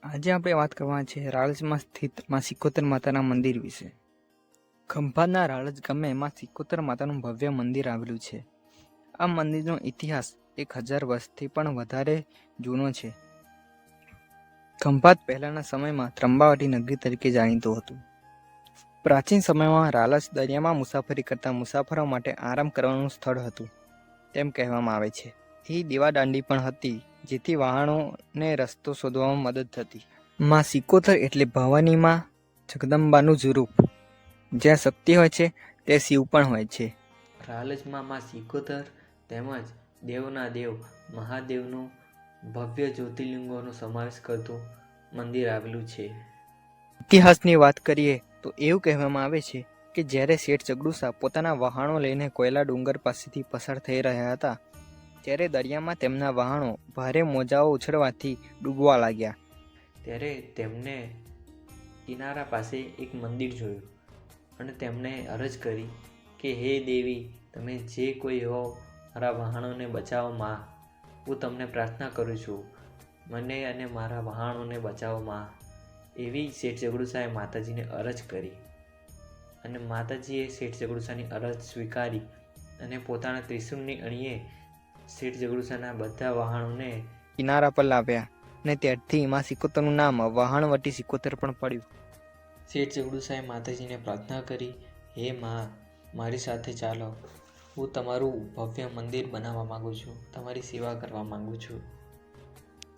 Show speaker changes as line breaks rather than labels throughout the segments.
આજે આપણે વાત કરવાના છે રાળજમાં સ્થિત માં સિકોતર માતાના મંદિર વિશે. ખંભાતના રાળજ ગામે માં સિકોતર માતાનું ભવ્ય મંદિર આવેલું છે. આ મંદિરનો ઇતિહાસ 1000 વર્ષથી પણ વધારે જૂનો છે. ખંભાત પહેલાના સમયમાં ત્રંબાવટી નગરી તરીકે જાણીતું હતું. પ્રાચીન સમયમાં રાળજ દરિયામાં મુસાફરી કરતા મુસાફરો માટે આરામ કરવાનું સ્થળ હતું તેમ કહેવામાં આવે છે. અહીં દીવાદાંડી પણ હતી જેથી વાહનોને રસ્તો શોધવામાં મદદ થતી. માં સિકોતર એટલે ભવાનીમાં જગદંબાનું સ્વરૂપ. જ્યાં શક્તિ હોય છે તે શિવ પણ હોય છે.
રાળજમાં માં સિકોતર તેમજ દેવના દેવ મહાદેવનું ભવ્ય જ્યોતિર્લિંગોનો સમાવેશ કરતું મંદિર આવેલું છે.
ઇતિહાસની વાત કરીએ તો એવું કહેવામાં આવે છે કે જ્યારે શેઠ જગડુસા પોતાના વહાણો લઈને કોયલા ડુંગર પાસેથી પસાર થઈ રહ્યા હતા ત્યારે દરિયામાં તેમના વહાણો ભારે મોજાઓ ઉછળવાથી ડૂબવા લાગ્યા.
ત્યારે તેમને કિનારા પાસે એક મંદિર જોયું અને તેમણે અરજ કરી કે હે દેવી, તમે જે કોઈ હો મારા વહાણોને બચાવો માં. હું તમને પ્રાર્થના કરું છું, મને અને મારા વહાણોને બચાવો માં. એવી શેઠ જગડુસાએ માતાજીને અરજ કરી અને માતાજીએ શેઠ જગડુસાની અરજ સ્વીકારી અને પોતાના ત્રિશૂળની અણીએ શેઠ જગડુસાના બધા વહાણોને
કિનારા પર લાવ્યા અને ત્યારથી માં સિકોતરનું નામ વહાણવટી સિકોતર પણ પડ્યું.
શેઠ જગડુસાએ માતાજીને પ્રાર્થના કરી, હે માં, મારી સાથે ચાલો. હું તમારું ભવ્ય મંદિર બનાવવા માગું છું, તમારી સેવા કરવા માગું છું.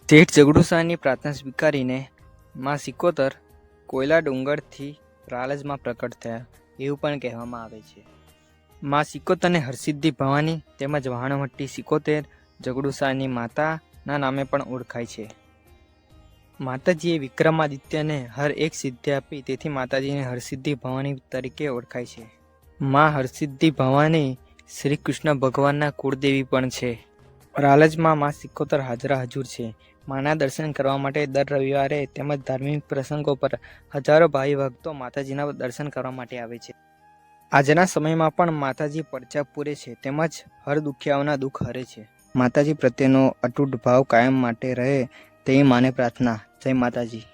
શેઠ જગડુસાની પ્રાર્થના સ્વીકારીને માં સિકોતર કોયલા ડુંગરથી રાળજમાં પ્રકટ થયા એવું પણ કહેવામાં આવે છે. માં સિકોતરને હરસિદ્ધિ ભવાની તેમજ વહાણવટી સિકોતર જગડુસાની માતાના નામે પણ ઓળખાય છે. માતાજીએ વિક્રમાદિત્યને હર એક સિદ્ધિ આપી તેથી માતાજીને હરસિદ્ધિ ભવાની તરીકે ઓળખાય છે. માં હરસિદ્ધિ ભવાની શ્રી કૃષ્ણ ભગવાનના કુળદેવી પણ છે. રાળજમાં માં સિકોતર હાજરા હજુર છે. માના દર્શન કરવા માટે દર રવિવારે તેમજ ધાર્મિક પ્રસંગો પર હજારો ભાવિ ભક્તો માતાજીના દર્શન કરવા માટે આવે છે. આજના સમયમાં પણ માતાજી પરચા પૂરે છે તેમજ હર દુખિયાઓના દુઃખ હરે છે. માતાજી પ્રત્યેનો અતૂટ ભાવ કાયમ માટે રહે તેવી માને પ્રાર્થના. જય માતાજી.